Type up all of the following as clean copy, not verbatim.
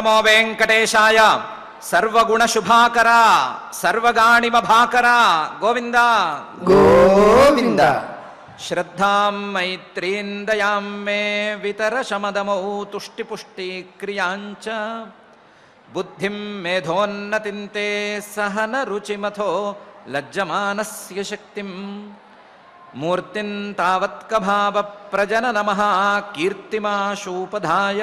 నమో వెంకటేశాయ. సర్వగుణ శుభాకర సర్వగాణిమ భాకర గోవింద గోవింద. శ్రద్ధాం మైత్రీం దయాం మే వితర శమదమౌ తుష్టిపుష్టి క్రియాంచ బుద్ధిం మేధోన్నతిం తే సహన రుచిమథో లజ్జమానస్య శక్తిం మూర్తిం తావత్కభావ ప్రజననమః కీర్తిమాశూపధాయ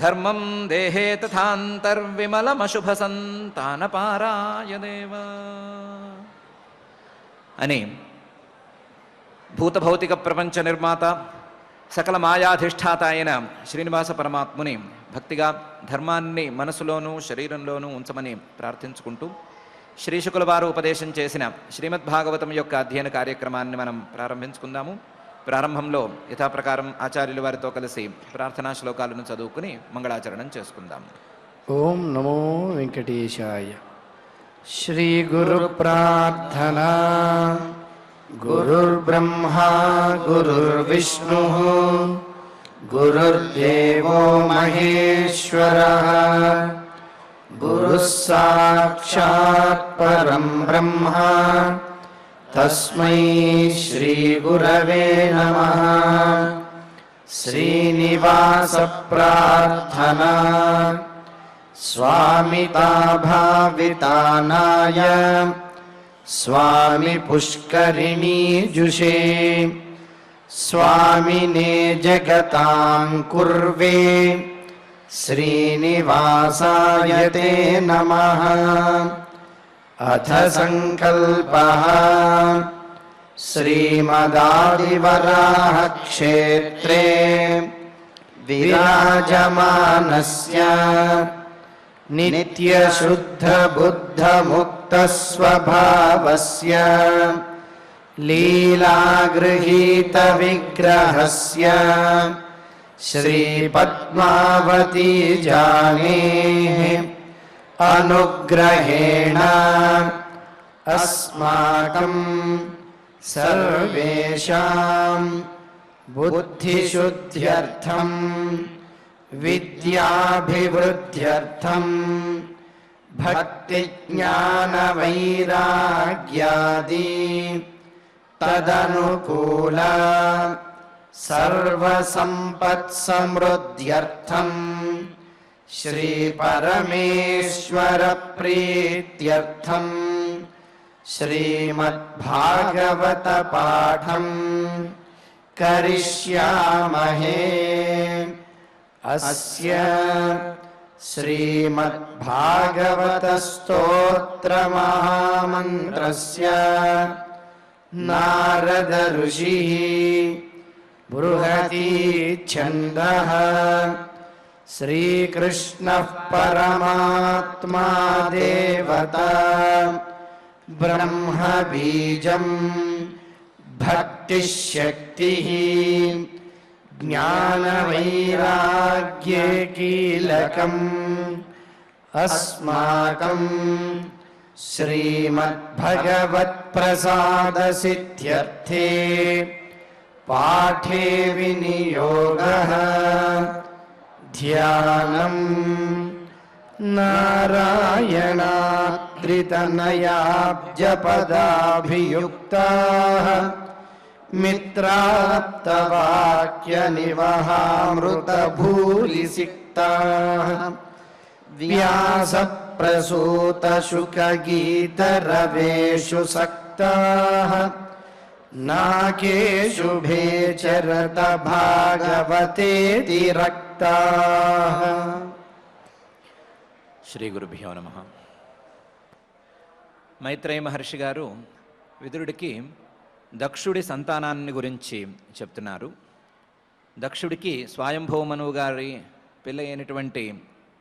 ధర్మం దేహే తథాంతర్విమలమశుభసంతానపారాయ దేవ అని భూతభౌతిక ప్రపంచ నిర్మాత సకల మాయాధిష్ఠాత అయిన శ్రీనివాస పరమాత్ముని భక్తిగా ధర్మాన్ని మనసులోనూ శరీరంలోనూ ఉంచమని ప్రార్థించుకుంటూ శ్రీశుకుల వారు ఉపదేశం చేసిన శ్రీమద్భాగవతం యొక్క అధ్యయన కార్యక్రమాన్ని మనం ప్రారంభించుకుందాము. ప్రారంభంలో యథాప్రకారం ఆచార్యుల వారితో కలిసి ప్రార్థనా శ్లోకాలను చదువుకుని మంగళాచరణం చేసుకుందాం. ఓం నమో వెంకటేశాయ. శ్రీ గురు ప్రార్థనా. గురుర్బ్రహ్మా గురుర్విష్ణు గురుర్దేవో మహేశ్వరః గురుః సాక్షాత్ పరం బ్రహ్మ తస్మై శ్రీ గురవే నమః. శ్రీనివాస ప్రార్థనా. స్వామితా భావితానాయ స్వామి పుష్కరిణీజుషే స్వామినే జగతాం కుర్వే శ్రీనివాసాయ తే నమః. అథ సంకల్పః. శ్రీమదాదివరాహ క్షేత్రే విరాజమానస్య నిత్యశుద్ధ బుద్ధ ముక్త స్వభావస్య లీలాగృహీత విగ్రహస్య శ్రీ పద్మావతీ జానేః అనుగ్రహేణ అస్మాకం సర్వేషాం బుద్ధిశుద్ధ్యర్థం విద్యాభివృద్ధ్యర్థం భక్తి జ్ఞాన వైరాగ్యాది తదనుకూల సర్వసంపత్సమృద్ధ్యర్థం శ్రీ పరమేశ్వర ప్రీత్యర్థం శ్రీమద్భాగవత పాఠం కరిష్యామహే. అస్య శ్రీమద్భాగవత స్తోత్ర మహామంత్రస్య నారద ఋషిః బృహతి ఛందః శ్రీకృష్ణః పరమాత్మా దేవతా బ్రహ్మ బీజం భక్తిశక్తిః జ్ఞానవైరాగ్యే కీలకం అస్మాకం శ్రీమద్భగవత్ప్రసాదసిద్ధ్యర్థే పాఠే వినియోగః. ధ్యానం నారాయణాద్రితనయాబ్జపదాభియుక్తాః మిత్రాత్తవాక్యనివహామృతభూరిసిక్తాః వ్యాసప్రసూతశుకగీతరవేషు సక్తాః నాకేషు భేచరత భాగవతేతి రక్తాః. శ్రీ గురుభ్యో నమః. మైత్రేయ మహర్షి గారు విదురుడికి దక్షుడి సంతానాన్ని గురించి చెప్తున్నారు. దక్షుడికి స్వయంభూమనువు గారి పిల్ల అయినటువంటి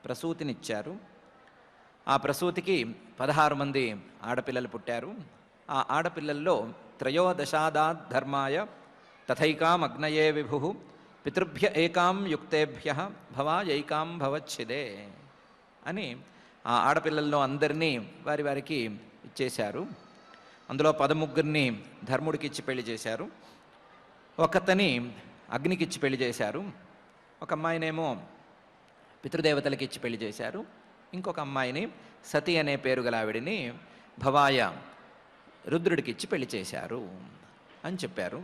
ప్రసూతినిచ్చారు. ఆ ప్రసూతికి 16 మంది ఆడపిల్లలు పుట్టారు. ఆ ఆడపిల్లల్లో త్రయోదశాదాత్ ధర్మాయ తథైకాం అగ్నయే విభు పితృభ్య ఏకాం యుక్తేభ్య భవాయైకాం భవచ్చిదే అని ఆ ఆడపిల్లల్లో అందరినీ వారి వారికి ఇచ్చేశారు. అందులో 13 ధర్ముడికి ఇచ్చి పెళ్లి చేశారు. ఒకతని అగ్నికి ఇచ్చి పెళ్లి చేశారు. ఒక అమ్మాయినేమో పితృదేవతలకి ఇచ్చి పెళ్లి చేశారు. ఇంకొక అమ్మాయిని సతి అనే పేరు గల ఆవిడిని భవాయ రుద్రుడికి ఇచ్చి పెళ్లి చేశారు అని చెప్పారు.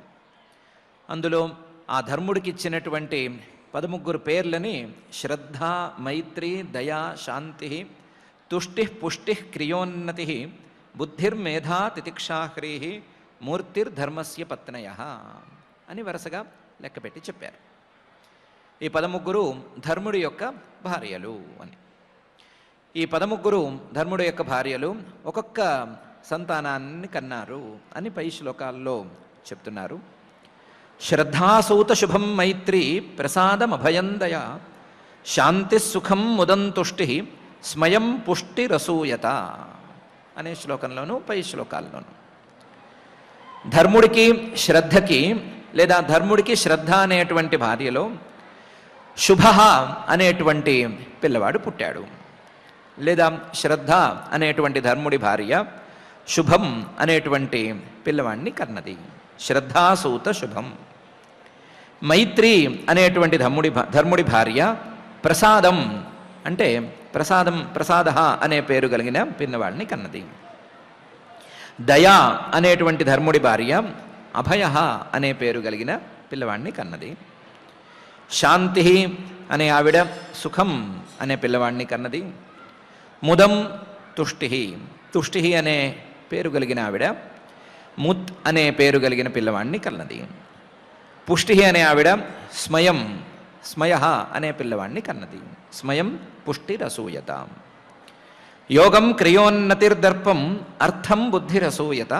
అందులో ఆ ధర్ముడికి ఇచ్చినటువంటి 13 పేర్లని శ్రద్ధ, మైత్రి, దయా, శాంతి, తుష్టి, పుష్టి, క్రియోన్నతి, బుద్ధిర్మేధా, తితిక్షాహ్రీ, మూర్తిర్ధర్మస్య పత్నయ అని వరుసగా లెక్కపెట్టి చెప్పారు. ఈ 13 ధర్ముడి యొక్క భార్యలు అని. ఈ 13 ధర్ముడి యొక్క భార్యలు ఒక్కొక్క సంతానాన్ని కన్నారు అని పై శ్లోకాల్లో చెప్తున్నారు. శ్రద్ధాసూత శుభం మైత్రి ప్రసాదమభయందయ శాంతి సుఖం ముదంతుష్టి స్మయం పుష్టిరసూయత అనే శ్లోకంలోనూ పై శ్లోకాల్లోనూ ధర్ముడికి శ్రద్ధకి లేదా ధర్ముడికి శ్రద్ధ అనేటువంటి భార్యలో శుభ అనేటువంటి పిల్లవాడు పుట్టాడు. లేదా శ్రద్ధ అనేటువంటి ధర్ముడి భార్య శుభం అనేటువంటి పిల్లవాడిని కన్నది. శ్రద్ధాసూత శుభం. మైత్రి అనేటువంటి ధర్ముడి భార్య ప్రసాదం అంటే ప్రసాద అనే పేరు కలిగిన పిల్లవాడిని కన్నది. దయా అనేటువంటి ధర్ముడి భార్య అభయ అనే పేరు కలిగిన పిల్లవాడిని కన్నది. శాంతి అనే ఆవిడ సుఖం అనే పిల్లవాడిని కన్నది. ముదం తుష్టి అనే పేరు కలిగిన ఆవిడ ముత్ అనే పేరు కలిగిన పిల్లవాడిని కన్నది. పుష్టి అనే ఆవిడ స్మయ అనే పిల్లవాడిని కన్నది. స్మయం పుష్టిరసూయత. యోగం క్రియోన్నతిర్దర్పం అర్థం బుద్ధిరసూయత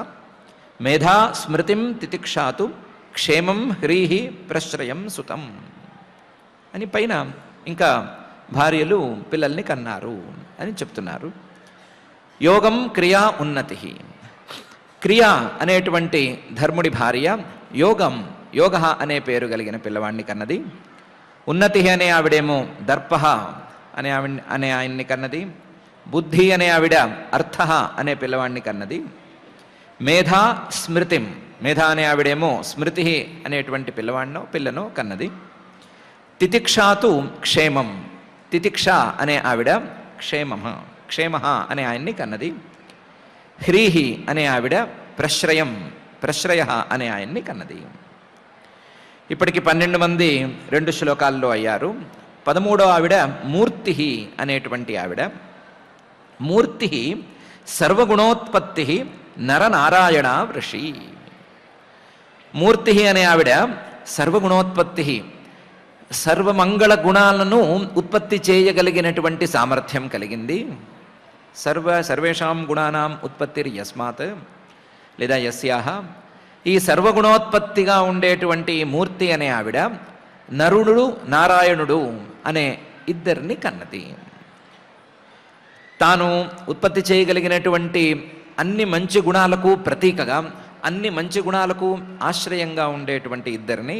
మేధా స్మృతిం తితిక్షాతు క్షేమం హ్రీహి ప్రశ్రయం సుతం అని పైన ఇంకా భార్యలు పిల్లల్ని కన్నారు అని చెప్తున్నారు. యోగం క్రియా ఉన్నతి. క్రియ అనేటువంటి ధర్ముడి భార్య యోగ అనే పేరు కలిగిన పిల్లవాడిని కన్నది. ఉన్నతి అనే ఆవిడేమో దర్ప అనే ఆయన్ని కన్నది. బుద్ధి అనే ఆవిడ అర్థ అనే పిల్లవాడిని కన్నది. మేధా స్మృతిం అనే ఆవిడేమో స్మృతి అనేటువంటి పిల్లను కన్నది. తితిక్షాతు క్షేమం. తితిక్ష అనే ఆవిడ క్షేమ అనే ఆయన్ని కన్నది. హ్రీహి అనే ఆవిడ ప్రశ్రయ అనే ఆయన్ని కన్నది. ఇప్పటికి 12 మంది 2 శ్లోకాల్లో అయ్యారు. 13వ ఆవిడ మూర్తి అనేటువంటి ఆవిడ. మూర్తి సర్వగుణోత్పత్తి నరనారాయణ వృషి. మూర్తి అనే ఆవిడ సర్వగుణోత్పత్తి సర్వమంగళ గుణాలను ఉత్పత్తి చేయగలిగినటువంటి సామర్థ్యం కలిగింది. సర్వేషాం గుణానాం ఉత్పత్తిర్ యస్మాత్ లేదా యస్యాహ. ఈ సర్వగుణోత్పత్తిగా ఉండేటువంటి మూర్తి అనే ఆవిడ నరుడు నారాయణుడు అనే ఇద్దరిని కన్నది. తాను ఉత్పత్తి చేయగలిగినటువంటి అన్ని మంచి గుణాలకు ప్రతీకగా అన్ని మంచి గుణాలకు ఆశ్రయంగా ఉండేటువంటి ఇద్దరిని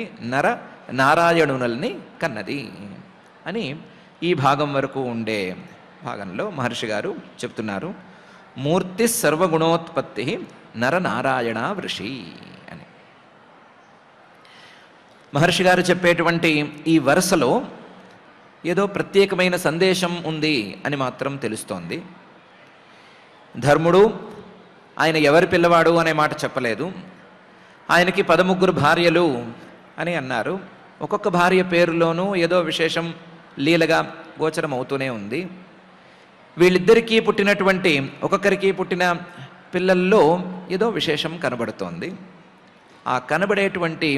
నారాయణులని కన్నది అని ఈ భాగం వరకు ఉండే భాగంలో మహర్షి గారు చెప్తున్నారు. మూర్తి సర్వగుణోత్పత్తి నరనారాయణ వృషి అని. మహర్షి గారు చెప్పేటువంటి ఈ వరుసలో ఏదో ప్రత్యేకమైన సందేశం ఉంది అని మాత్రం తెలుస్తోంది. ధర్ముడు ఆయన ఎవరి పిల్లవాడు అనే మాట చెప్పలేదు. ఆయనకి 13 భార్యలు అని అన్నారు. ఒక్కొక్క భార్య పేరులోనూ ఏదో విశేషం లీలగా గోచరం అవుతూనే ఉంది. వీళ్ళిద్దరికీ పుట్టినటువంటి ఒక్కొక్కరికి పుట్టిన పిల్లల్లో ఏదో విశేషం కనబడుతోంది. ఆ కనబడేటువంటి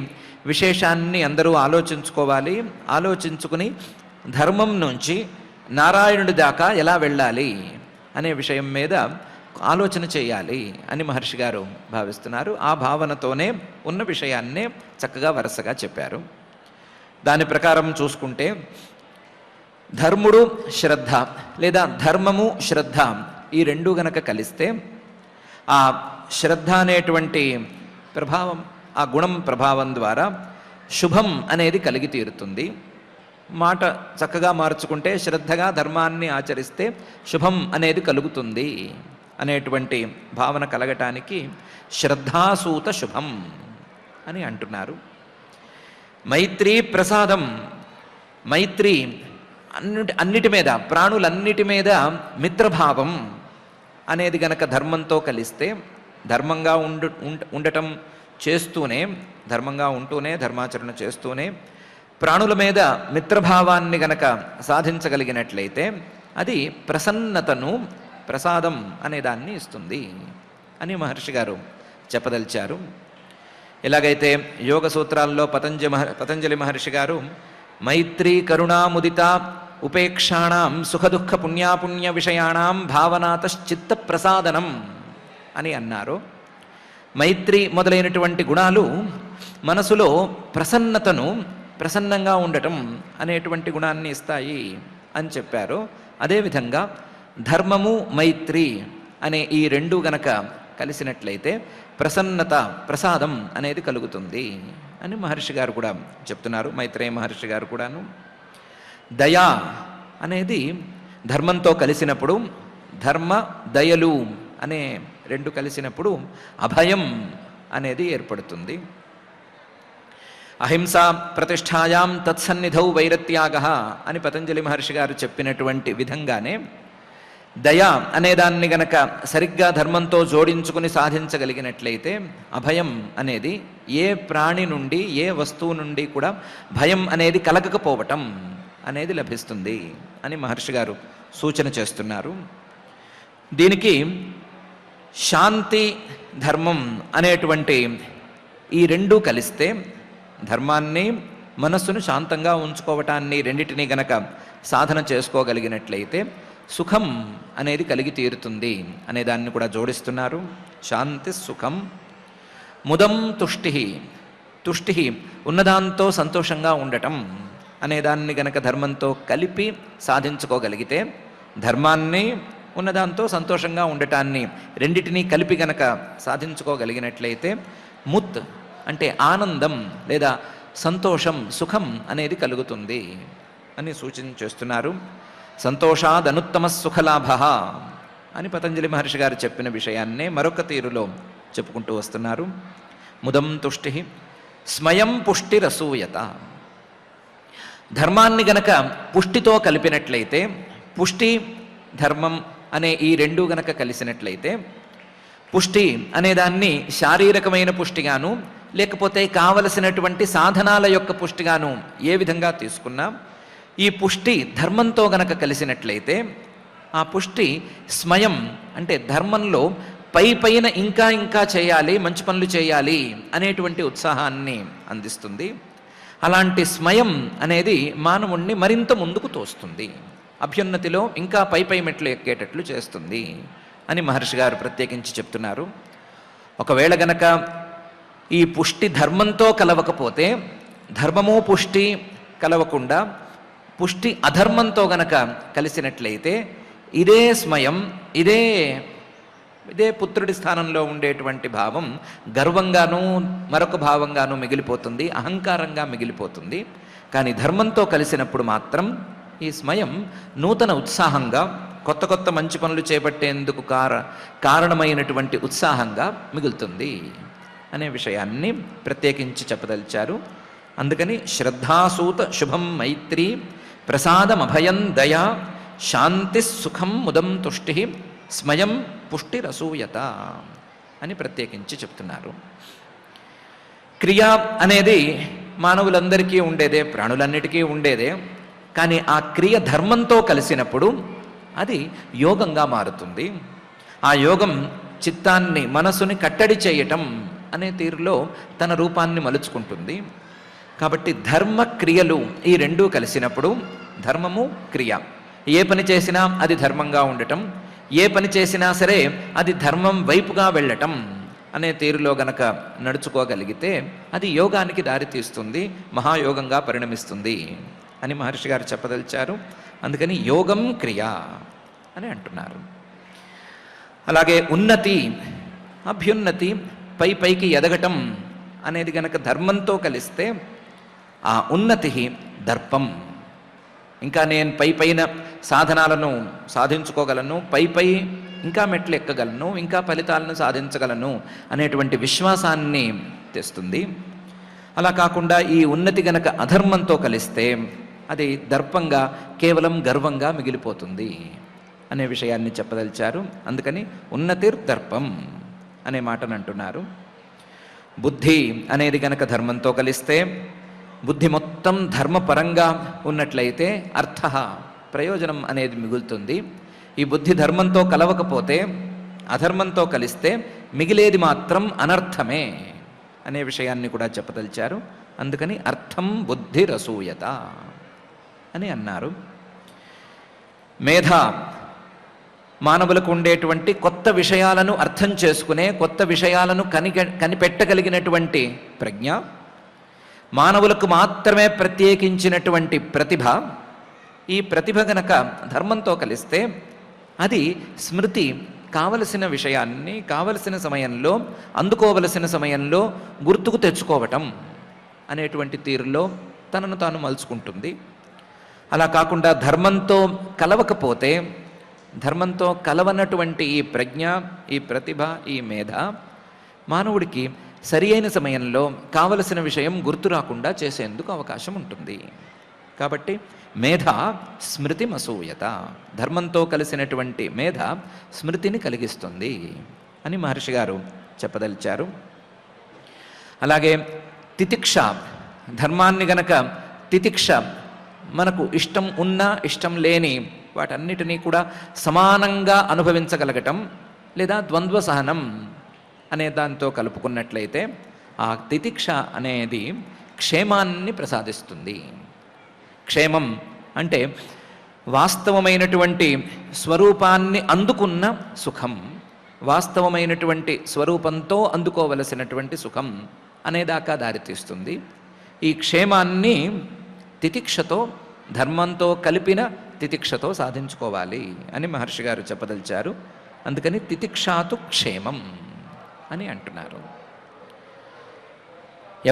విశేషాన్ని అందరూ ఆలోచించుకోవాలి. ఆలోచించుకుని ధర్మం నుంచి నారాయణుడి దాకా ఎలా వెళ్ళాలి అనే విషయం మీద ఆలోచన చేయాలి అని మహర్షి గారు భావిస్తున్నారు. ఆ భావనతోనే ఉన్న విషయాన్నే చక్కగా వరుసగా చెప్పారు. దాని ప్రకారం చూసుకుంటే ధర్ముడు శ్రద్ధ లేదా ధర్మము శ్రద్ధ ఈ రెండు గనక కలిస్తే ఆ శ్రద్ధ అనేటువంటి ప్రభావం ఆ గుణం ప్రభావం ద్వారా శుభం అనేది కలిగి తీరుతుంది. మాట చక్కగా మార్చుకుంటే శ్రద్ధగా ధర్మాన్ని ఆచరిస్తే శుభం అనేది కలుగుతుంది అనేటువంటి భావన కలగటానికి శ్రద్ధాసూత శుభం అని అంటున్నారు. మైత్రీ ప్రసాదం. మైత్రి అన్నిటి మీద, ప్రాణులన్నిటి మీద మిత్రభావం అనేది గనక ధర్మంతో కలిస్తే, ధర్మంగా ఉండటం చేస్తూనే, ధర్మంగా ఉంటూనే, ధర్మాచరణ చేస్తూనే ప్రాణుల మీద మిత్రభావాన్ని గనక సాధించగలిగినట్లయితే అది ప్రసన్నతను, ప్రసాదం అనే దాన్ని ఇస్తుంది అని మహర్షి గారు చెప్పదలిచారు. ఎలాగైతే యోగ సూత్రాల్లో పతంజలి మహర్షి గారు మైత్రీ కరుణాముదిత ఉపేక్షాణం సుఖదుఃఖ పుణ్యాపుణ్య విషయాణం భావనాతశ్చిత్త ప్రసాదనం అని అన్నారు. మైత్రి మొదలైనటువంటి గుణాలు మనసులో ప్రసన్నతను, ప్రసన్నంగా ఉండటం అనేటువంటి గుణాన్ని ఇస్తాయి అని చెప్పారు. అదేవిధంగా ధర్మము, మైత్రి అనే ఈ రెండు గనక కలిసినట్లయితే ప్రసన్నత, ప్రసాదం అనేది కలుగుతుంది అని మహర్షి గారు కూడా చెప్తున్నారు. మైత్రేయ మహర్షి గారు కూడాను దయ అనేది ధర్మంతో కలిసినప్పుడు, ధర్మ దయలు అనే రెండు కలిసినప్పుడు అభయం అనేది ఏర్పడుతుంది. అహింసా ప్రతిష్టాయాం తత్సన్నిధౌ వైరత్యాగ అని పతంజలి మహర్షి గారు చెప్పినటువంటి విధంగానే దయ అనేదాన్ని గనక సరిగ్గా ధర్మంతో జోడించుకుని సాధించగలిగినట్లయితే అభయం అనేది ఏ ప్రాణి నుండి, ఏ వస్తువు నుండి కూడా భయం అనేది కలగకపోవటం అనేది లభిస్తుంది అని మహర్షి గారు సూచన చేస్తున్నారు. దీనికి శాంతి, ధర్మం అనేటువంటి ఈ రెండూ కలిస్తే, ధర్మాన్ని, మనస్సును శాంతంగా ఉంచుకోవటాన్ని రెండిటినీ గనక సాధన చేసుకోగలిగినట్లయితే సుఖం అనేది కలిగి తీరుతుంది అనే దాన్ని కూడా జోడిస్తున్నారు. శాంతి, సుఖం, ముదం, తుష్టి ఉన్నదాంతో సంతోషంగా ఉండటం అనేదాన్ని గనక ధర్మంతో కలిపి సాధించుకోగలిగితే, ధర్మాన్ని ఉన్నదాంతో సంతోషంగా ఉండటాన్ని రెండిటినీ కలిపి గనక సాధించుకోగలిగినట్లయితే ముత్ అంటే ఆనందం లేదా సంతోషం, సుఖం అనేది కలుగుతుంది అని సూచన చేస్తున్నారు. సంతోషాదనుత్తమ సుఖలాభ అని పతంజలి మహర్షి గారు చెప్పిన విషయాన్నే మరొక తీరులో చెప్పుకుంటూ వస్తున్నారు. ముదం తుష్టి స్మయం పుష్టిరసూయత. ధర్మాన్ని గనక పుష్టితో కలిపినట్లయితే, పుష్టి, ధర్మం అనే ఈ రెండు గనక కలిసినట్లయితే, పుష్టి అనేదాన్ని శారీరకమైన పుష్టిగాను, లేకపోతే కావలసినటువంటి సాధనాల యొక్క పుష్టిగాను ఏ విధంగా తీసుకున్నా, ఈ పుష్టి ధర్మంతో గనక కలిసినట్లయితే ఆ పుష్టి స్మయం అంటే ధర్మంలో పైన ఇంకా ఇంకా చేయాలి, మంచి పనులు చేయాలి అనేటువంటి ఉత్సాహాన్ని అందిస్తుంది. అలాంటి స్మయం అనేది మానవుణ్ణి మరింత ముందుకు తోస్తుంది, అభ్యున్నతిలో ఇంకా పై మెట్లు ఎక్కేటట్లు చేస్తుంది అని మహర్షి గారు ప్రత్యేకించి చెప్తున్నారు. ఒకవేళ గనక ఈ పుష్టి ధర్మంతో కలవకపోతే, ధర్మము పుష్టి కలవకుండా పుష్టి అధర్మంతో గనక కలిసినట్లయితే ఇదే స్మయం, ఇదే పుత్రుడి స్థానంలో ఉండేటువంటి భావం గర్వంగానూ మరొక భావంగానూ మిగిలిపోతుంది, అహంకారంగా మిగిలిపోతుంది. కానీ ధర్మంతో కలిసినప్పుడు మాత్రం ఈ స్మయం నూతన ఉత్సాహంగా, కొత్త కొత్త మంచి పనులు చేపట్టేందుకు కారణమైనటువంటి ఉత్సాహంగా మిగులుతుంది అనే విషయాన్ని ప్రత్యేకించి చెప్పదలిచారు. అందుకని శ్రద్ధాసూత శుభం మైత్రి ప్రసాదమభయం దయా శాంతి సుఖం ముదం తుష్టి స్మయం పుష్టిరసూయత అని ప్రత్యేకించి చెప్తున్నారు. క్రియ అనేది మానవులందరికీ ఉండేదే, ప్రాణులన్నిటికీ ఉండేదే. కానీ ఆ క్రియ ధర్మంతో కలిసినప్పుడు అది యోగంగా మారుతుంది. ఆ యోగం చిత్తాన్ని, మనసుని కట్టడి చేయటం అనే తీరులో తన రూపాన్ని మలుచుకుంటుంది. కాబట్టి ధర్మ క్రియలు ఈ రెండూ కలిసినప్పుడు, ధర్మము, క్రియ, ఏ పని చేసినా అది ధర్మంగా ఉండటం, ఏ పని చేసినా సరే అది ధర్మం వైపుగా వెళ్ళటం అనే తీరులో గనక నడుచుకోగలిగితే అది యోగానికి దారితీస్తుంది, మహాయోగంగా పరిణమిస్తుంది అని మహర్షి గారు చెప్పదలిచారు. అందుకని యోగం క్రియ అని అంటున్నారు. అలాగే ఉన్నతి, అభ్యున్నతి, పైకి ఎదగటం అనేది గనక ధర్మంతో కలిస్తే ఆ ఉన్నతి దర్పం. ఇంకా నేను పైన సాధనాలను సాధించుకోగలను, పై ఇంకా మెట్లు ఎక్కగలను, ఇంకా ఫలితాలను సాధించగలను అనేటువంటి విశ్వాసాన్ని తెస్తుంది. అలా కాకుండా ఈ ఉన్నతి గనక అధర్మంతో కలిస్తే అది దర్పంగా కేవలం గర్వంగా మిగిలిపోతుంది అనే విషయాన్ని చెప్పదలిచారు. అందుకని ఉన్నతిర్దర్పం అనే మాటను అంటున్నారు. బుద్ధి అనేది కనుక ధర్మంతో కలిస్తే, బుద్ధి మొత్తం ధర్మపరంగా ఉన్నట్లయితే అర్థ ప్రయోజనం అనేది మిగులుతుంది. ఈ బుద్ధి ధర్మంతో కలవకపోతే, అధర్మంతో కలిస్తే మిగిలేది మాత్రం అనర్థమే అనే విషయాన్ని కూడా చెప్పదలిచారు. అందుకని అర్థం బుద్ధిరసూయత అని అన్నారు. మేధ మానవులకు ఉండేటువంటి కొత్త విషయాలను అర్థం చేసుకునే, కొత్త విషయాలను కనిపెట్టగలిగినటువంటి ప్రజ్ఞ, మానవులకు మాత్రమే ప్రత్యేకించినటువంటి ప్రతిభ. ఈ ప్రతిభ గనక ధర్మంతో కలిస్తే అది స్మృతి కావలసిన విషయాన్ని కావలసిన సమయంలో, అందుకోవలసిన సమయంలో గుర్తుకు తెచ్చుకోవటం అనేటువంటి తీరులో తనను తాను మలుచుకుంటుంది. అలా కాకుండా ధర్మంతో కలవకపోతే, ధర్మంతో కలవనటువంటి ఈ ప్రజ్ఞ, ఈ ప్రతిభ, ఈ మేధ మానవుడికి సరి అయిన సమయంలో కావలసిన విషయం గుర్తు రాకుండా చేసేందుకు అవకాశం ఉంటుంది. కాబట్టి మేధ స్మృతిమసూయత, ధర్మంతో కలిసినటువంటి మేధ స్మృతిని కలిగిస్తుంది అని మహర్షి గారు చెప్పదలిచారు. అలాగే తితిక్ష, ధర్మాన్ని గనక తితిక్ష, మనకు ఇష్టం ఉన్నా ఇష్టం లేని వాటన్నిటినీ కూడా సమానంగా అనుభవించగలగటం, లేదా ద్వంద్వ సహనం అనే దాంతో కలుపుకున్నట్లయితే ఆ తితిక్ష అనేది క్షేమాన్ని ప్రసాదిస్తుంది. క్షేమం అంటే వాస్తవమైనటువంటి స్వరూపాన్ని అందుకున్న సుఖం, వాస్తవమైనటువంటి స్వరూపంతో అందుకోవలసినటువంటి సుఖం అనేదాకా దారితీస్తుంది. ఈ క్షేమాన్ని తితిక్షతో, ధర్మంతో కలిపిన తితిక్షతో సాధించుకోవాలి అని మహర్షి గారు చెప్పదలిచారు. అందుకని తితిక్షాతు క్షేమం అని అంటున్నారు.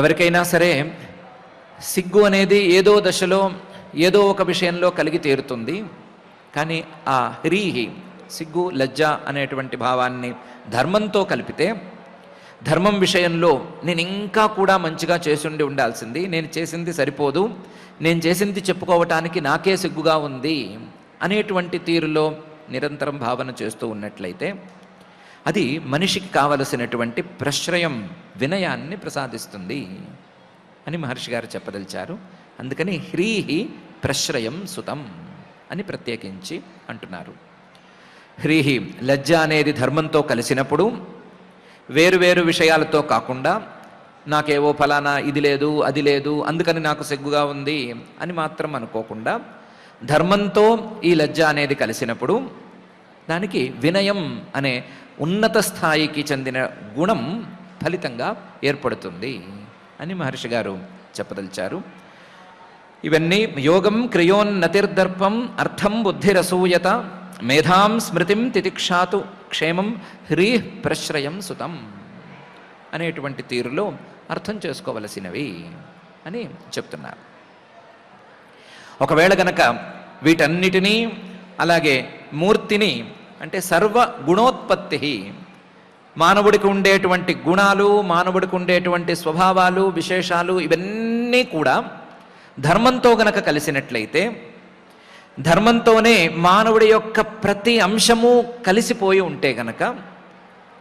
ఎవరికైనా సరే సిగ్గు అనేది ఏదో దశలో ఏదో ఒక విషయంలో కలిగి తీరుతుంది. కానీ ఆ హ్రీహి, సిగ్గు లజ్జ అనేటువంటి భావాన్ని ధర్మంతో కలిపితే, ధర్మం విషయంలో నేను ఇంకా కూడా మంచిగా చేసుండి ఉండాల్సింది, నేను చేసింది సరిపోదు, నేను చేసింది చెప్పుకోవటానికి నాకే సిగ్గుగా ఉంది అనేటువంటి తీరులో నిరంతరం భావన చేస్తూ ఉన్నట్లయితే అది మనిషికి కావలసినటువంటి ప్రశ్రయం, వినయాన్ని ప్రసాదిస్తుంది అని మహర్షి గారు చెప్పదలిచారు. అందుకని హ్రీహి ప్రశ్రయం సుతం అని ప్రత్యేకించి అంటున్నారు. హ్రీహి, లజ్జ అనేది ధర్మంతో కలిసినప్పుడు వేరు విషయాలతో కాకుండా, నాకేవో ఫలానా ఇది లేదు అది లేదు అందుకని నాకు సిగ్గుగా ఉంది అని మాత్రం అనుకోకుండా, ధర్మంతో ఈ లజ్జ అనేది కలిసినప్పుడు దానికి వినయం అనే ఉన్నత స్థాయికి చెందిన గుణం ఫలితంగా ఏర్పడుతుంది అని మహర్షి గారు చెప్పదలిచారు. ఇవన్నీ యోగం క్రియోన్నతిర్దర్పం అర్థం బుద్ధిరసూయత మేధాం స్మృతిం తితిక్షాతు క్షేమం హ్రీః ప్రశ్రయం సుతం అనేటువంటి తీరులో అర్థం చేసుకోవలసినవి అని చెప్తున్నారు. ఒకవేళ గనక వీటన్నిటినీ, అలాగే మూర్తిని అంటే సర్వ గుణోత్పత్తి, మానవుడికి ఉండేటువంటి గుణాలు, మానవుడికి ఉండేటువంటి స్వభావాలు, విశేషాలు ఇవన్నీ కూడా ధర్మంతో గనక కలిసినట్లయితే, ధర్మంతోనే మానవుడి యొక్క ప్రతి అంశము కలిసిపోయి ఉంటే గనక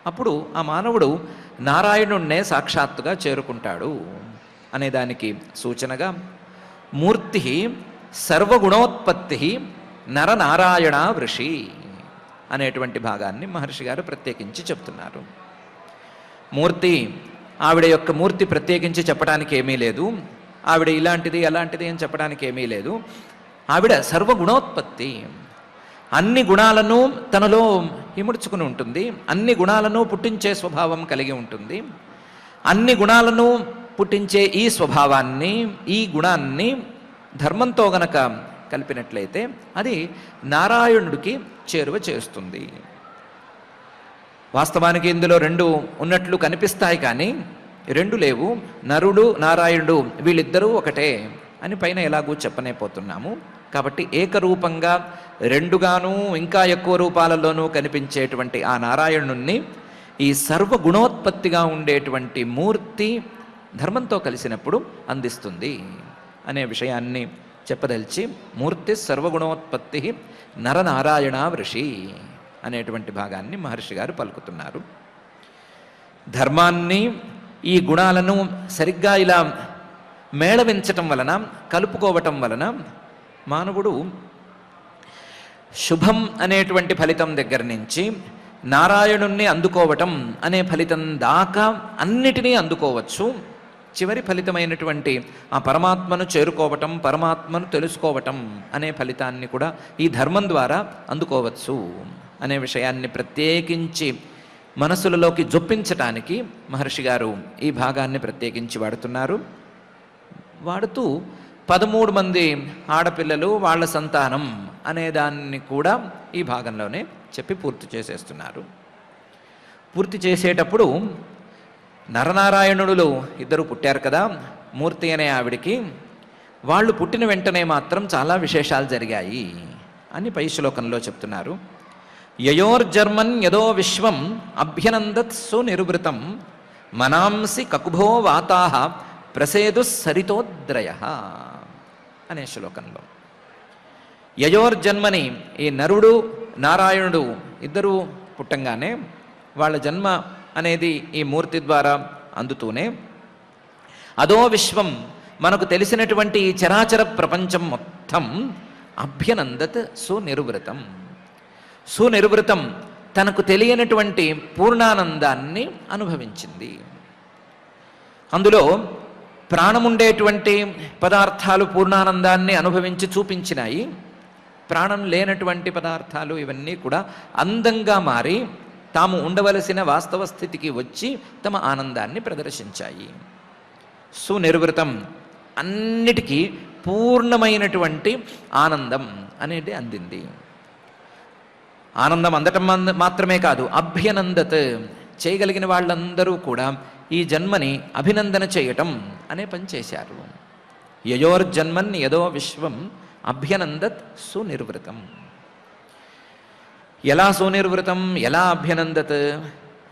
అప్పుడు ఆ మానవుడు నారాయణుణ్ణే సాక్షాత్తుగా చేరుకుంటాడు అనేదానికి సూచనగా మూర్తి సర్వగుణోత్పత్తి నరనారాయణ వృషి అనేటువంటి భాగాన్ని మహర్షి గారు ప్రత్యేకించి చెప్తున్నారు. మూర్తి, ఆవిడ యొక్క మూర్తి ప్రత్యేకించి చెప్పడానికి ఏమీ లేదు, ఆవిడ ఇలాంటిది అలాంటిది అని చెప్పడానికి ఏమీ లేదు. ఆవిడ సర్వగుణోత్పత్తి, అన్ని గుణాలను తనలో ఇముడ్చుకుని ఉంటుంది, అన్ని గుణాలను పుట్టించే స్వభావం కలిగి ఉంటుంది. అన్ని గుణాలను పుట్టించే ఈ స్వభావాన్ని, ఈ గుణాన్ని ధర్మంతో గనక కలిపినట్లయితే అది నారాయణుడికి చేరువ చేస్తుంది. వాస్తవానికి ఇందులో రెండు ఉన్నట్లు కనిపిస్తాయి, కానీ రెండు లేవు. నరుడు నారాయణుడు వీళ్ళిద్దరూ ఒకటే అని పైన ఎలాగూ చెప్పనేపోతున్నాము. కాబట్టి ఏకరూపంగా రెండుగాను ఇంకా ఎక్కువ రూపాలలోనూ కనిపించేటువంటి ఆ నారాయణుణ్ణి ఈ సర్వగుణోత్పత్తిగా ఉండేటువంటి మూర్తి ధర్మంతో కలిసినప్పుడు అందిస్తుంది అనే విషయాన్ని చెప్పదలిచి మూర్తి సర్వగుణోత్పత్తి నరనారాయణ వృషి అనేటువంటి భాగాన్ని మహర్షి గారు పలుకుతున్నారు. ధర్మాన్ని ఈ గుణాలను సరిగ్గా ఇలా మేళవించటం వలన, కలుపుకోవటం వలన మానవుడు శుభం అనేటువంటి ఫలితం దగ్గర నుంచి నారాయణుణ్ణి అందుకోవటం అనే ఫలితం దాకా అన్నిటినీ అందుకోవచ్చు. చివరి ఫలితమైనటువంటి ఆ పరమాత్మను చేరుకోవటం, పరమాత్మను తెలుసుకోవటం అనే ఫలితాన్ని కూడా ఈ ధర్మం ద్వారా అందుకోవచ్చు అనే విషయాన్ని ప్రత్యేకించి మనసులలోకి జొప్పించటానికి మహర్షి గారు ఈ భాగాన్ని ప్రత్యేకించి వాడుతున్నారు. వాడుతూ 13 మంది ఆడపిల్లలు వాళ్ళ సంతానం అనే దాన్ని కూడా ఈ భాగంలోనే చెప్పి పూర్తి చేసేస్తున్నారు. పూర్తి చేసేటప్పుడు నరనారాయణులు ఇద్దరు పుట్టారు కదా, మూర్తి అనే ఆవిడికి. వాళ్ళు పుట్టిన వెంటనే మాత్రం చాలా విశేషాలు జరిగాయి అని పై శ్లోకంలో చెప్తున్నారు. యయోర్జర్మన్ యదో విశ్వం అభ్యనందత్ సునిర్వృతం మనాంసి కకుభో వాతాహ ప్రసేదు సరితోద్రయ అనే శ్లోకంలో యయోర్జన్మని, ఈ నరుడు నారాయణుడు ఇద్దరూ పుట్టంగానే వాళ్ళ జన్మ అనేది ఈ మూర్తి ద్వారా అందుతూనే అదో విశ్వం, మనకు తెలిసినటువంటి ఈ చరాచర ప్రపంచం మొత్తం అభ్యనందత్ సునిర్వృతం, సునిర్వృతం తనకు తెలియనటువంటి పూర్ణానందాన్ని అనుభవించింది. అందులో ప్రాణముండేటువంటి పదార్థాలు పూర్ణానందాన్ని అనుభవించి చూపించినాయి. ప్రాణం లేనటువంటి పదార్థాలు ఇవన్నీ కూడా అందంగా మారి తాము ఉండవలసిన వాస్తవ స్థితికి వచ్చి తమ ఆనందాన్ని ప్రదర్శించాయి. సునిర్వృతం, అన్నిటికీ పూర్ణమైనటువంటి ఆనందం అనేది అందింది. ఆనందం అందటం మాత్రమే కాదు, అభ్యనందత్, చేయగలిగిన వాళ్ళందరూ కూడా ఈ జన్మని అభినందన చేయటం అనే పని చేశారు. యయోర్జన్మన్ యదో విశ్వం అభ్యనందత్ సునిర్వృతం. ఎలా సునిర్వృతం, ఎలా అభ్యనందత్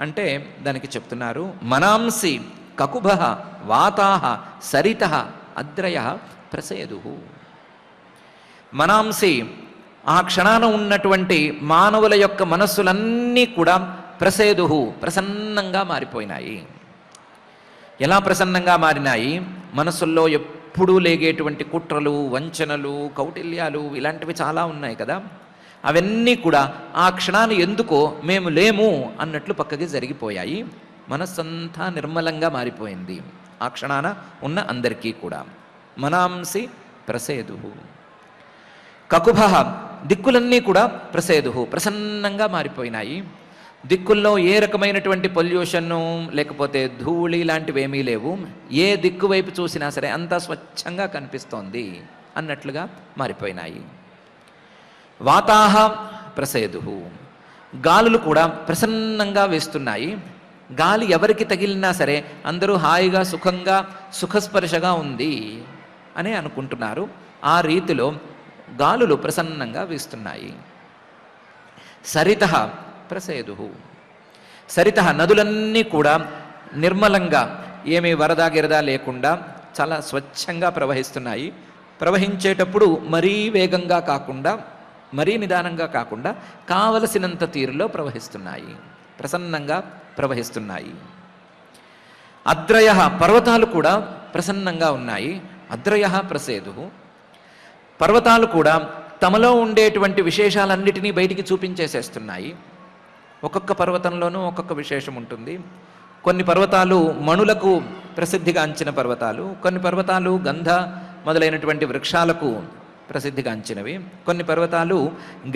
అంటే దానికి చెప్తున్నారు, మనాంసి కకుభ వాతాహ సరిత అద్రయ ప్రసేదు. మనాంసి, ఆ క్షణాన ఉన్నటువంటి మానవుల యొక్క మనస్సులన్నీ కూడా ప్రసేదు, ప్రసన్నంగా మారిపోయినాయి. ఎలా ప్రసన్నంగా మారినాయి? మనసుల్లో ఎప్పుడూ లేగేటువంటి కుట్రలు, వంచనలు, కౌటిల్యాలు ఇలాంటివి చాలా ఉన్నాయి కదా, అవన్నీ కూడా ఆ క్షణాన్ని ఎందుకో మేము లేము అన్నట్లు పక్కకి జరిగిపోయాయి. మనస్సంతా నిర్మలంగా మారిపోయింది ఆ క్షణాన ఉన్న అందరికీ కూడా. మనాంసి ప్రసేదు. కకుభ, దిక్కులన్నీ కూడా ప్రసేదు, ప్రసన్నంగా మారిపోయినాయి. దిక్కుల్లో ఏ రకమైనటువంటి పొల్యూషన్ను లేకపోతే ధూళి లాంటివి ఏమీ లేవు. ఏ దిక్కు వైపు చూసినా సరే అంతా స్వచ్ఛంగా కనిపిస్తోంది అన్నట్లుగా మారిపోయినాయి. వాతాహ ప్రసేదు, గాలులు కూడా ప్రసన్నంగా వేస్తున్నాయి. గాలి ఎవరికి తగిలినా సరే అందరూ హాయిగా సుఖంగా సుఖస్పర్శగా ఉంది అని అనుకుంటున్నారు. ఆ రీతిలో గాలులు ప్రసన్నంగా వీస్తున్నాయి. సరిత ప్రసేదు, సరిత, నదులన్నీ కూడా నిర్మలంగా ఏమీ వరద గిరద లేకుండా చాలా స్వచ్ఛంగా ప్రవహిస్తున్నాయి. ప్రవహించేటప్పుడు మరీ వేగంగా కాకుండా, మరీ నిదానంగా కాకుండా కావలసినంత తీరులో ప్రవహిస్తున్నాయి, ప్రసన్నంగా ప్రవహిస్తున్నాయి. అద్రయ, పర్వతాలు కూడా ప్రసన్నంగా ఉన్నాయి. అద్రయ ప్రసేదు, పర్వతాలు కూడా తమలో ఉండేటువంటి విశేషాలన్నిటినీ బయటికి చూపించేసేస్తున్నాయి. ఒక్కొక్క పర్వతంలోనూ ఒక్కొక్క విశేషం ఉంటుంది. కొన్ని పర్వతాలు మణులకు ప్రసిద్ధిగాంచిన పర్వతాలు, కొన్ని పర్వతాలు గంధ మొదలైనటువంటి వృక్షాలకు ప్రసిద్ధిగాంచినవి, కొన్ని పర్వతాలు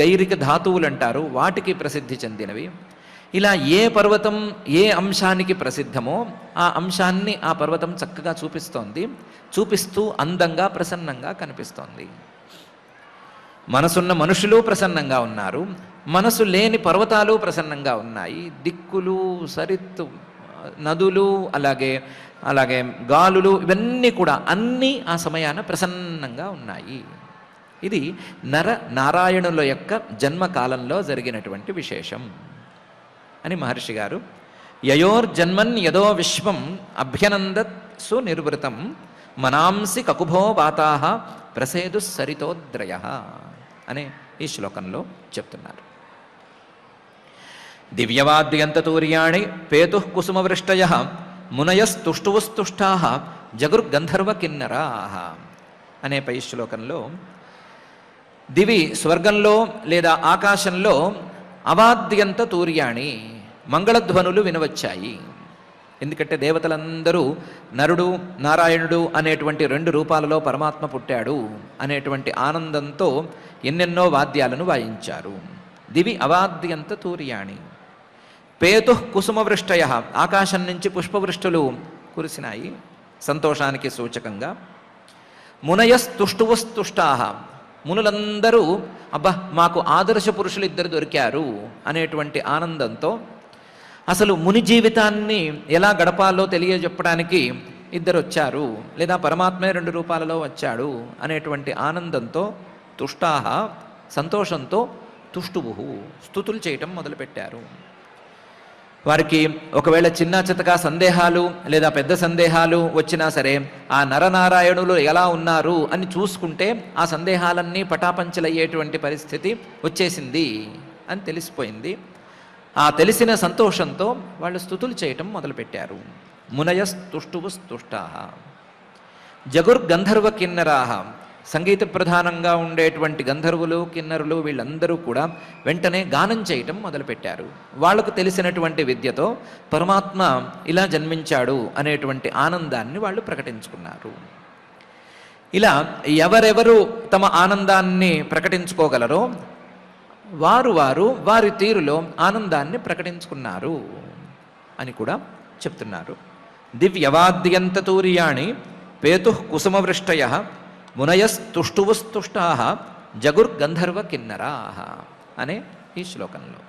గైరిక ధాతువులు అంటారు, వాటికి ప్రసిద్ధి చెందినవి. ఇలా ఏ పర్వతం ఏ అంశానికి ప్రసిద్ధమో ఆ అంశాన్ని ఆ పర్వతం చక్కగా చూపిస్తోంది. చూపిస్తూ అందంగా ప్రసన్నంగా కనిపిస్తోంది. మనసున్న మనుషులు ప్రసన్నంగా ఉన్నారు, మనసు లేని పర్వతాలు ప్రసన్నంగా ఉన్నాయి. దిక్కులు, సరిత్తు, నదులు, అలాగే గాలులు, ఇవన్నీ కూడా అన్నీ ఆ సమయాన ప్రసన్నంగా ఉన్నాయి. ఇది నారాయణుల యొక్క జన్మకాలంలో జరిగినటువంటి విశేషం అని మహర్షి గారు యయోర్జన్మన్ యదో విశ్వం అభ్యనందత్ సునిర్వృతం మనాంసి కకుభో వాతాహ ప్రసేదు సరితోద్రయ అనే ఈ శ్లోకంలో చెప్తున్నారు. దివ్యవాద్యంతతూర్యాణి పేతు కుసుమవృష్టయ మునయస్తుష్టువుస్తుష్టా జగుర్గంధర్వ కిన్నరా అనే పై శ్లోకంలో దివి స్వర్గంలో లేదా ఆకాశంలో అవాద్యంత తూర్యాణి మంగళధ్వనులు వినవచ్చాయి. ఎందుకంటే దేవతలందరూ నరుడు నారాయణుడు అనేటువంటి 2 రూపాలలో పరమాత్మ పుట్టాడు అనేటువంటి ఆనందంతో ఎన్నెన్నో వాద్యాలను వాయించారు. దివి అవాద్యంత తూర్యాణి. పేతు కుసుమవృష్టయ ఆకాశం నుంచి పుష్పవృష్టులు కురిసినాయి సంతోషానికి సూచకంగా. మునయస్తుష్టువుస్తుష్టా మునులందరూ అబ్బా మాకు ఆదర్శ పురుషులు 2 దొరికారు అనేటువంటి ఆనందంతో, అసలు ముని జీవితాన్ని ఎలా గడపాలో తెలియజెప్పడానికి 2 వచ్చారు, లేదా పరమాత్మే 2 రూపాలలో వచ్చాడు అనేటువంటి ఆనందంతో తుష్టాహ సంతోషంతో తుష్టువు స్తుతులు చేయటం మొదలుపెట్టారు. వారికి ఒకవేళ చిన్న చితకా సందేహాలు లేదా పెద్ద సందేహాలు వచ్చినా సరే ఆ నరనారాయణులు ఎలా ఉన్నారు అని చూసుకుంటే ఆ సందేహాలన్నీ పటాపంచలయ్యేటువంటి పరిస్థితి వచ్చేసింది అని తెలిసిపోయింది. ఆ తెలిసిన సంతోషంతో వాళ్ళు స్తుతులు చేయటం మొదలుపెట్టారు. మునయస్తుష్టువుస్తుష్టా జగుర్గంధర్వ కిన్నరాహ సంగీత ప్రధానంగా ఉండేటువంటి గంధర్వులు కిన్నరులు వీళ్ళందరూ కూడా వెంటనే గానం చేయటం మొదలుపెట్టారు. వాళ్లకు తెలిసినటువంటి విద్యతో పరమాత్మ ఇలా జన్మించాడు అనేటువంటి ఆనందాన్ని వాళ్ళు ప్రకటించుకున్నారు. ఇలా ఎవరెవరు తమ ఆనందాన్ని ప్రకటించుకోగలరో వారి తీరులో ఆనందాన్ని ప్రకటించుకున్నారు అని కూడా చెప్తున్నారు. దివ్యవాద్యంత తూర్యాణి పేతు కుసుమవృష్టయ మునయస్తుష్టువుస్తుష్టా జగుర్గంధర్వ కిన్నరా అనే ఈ శ్లోకంలో.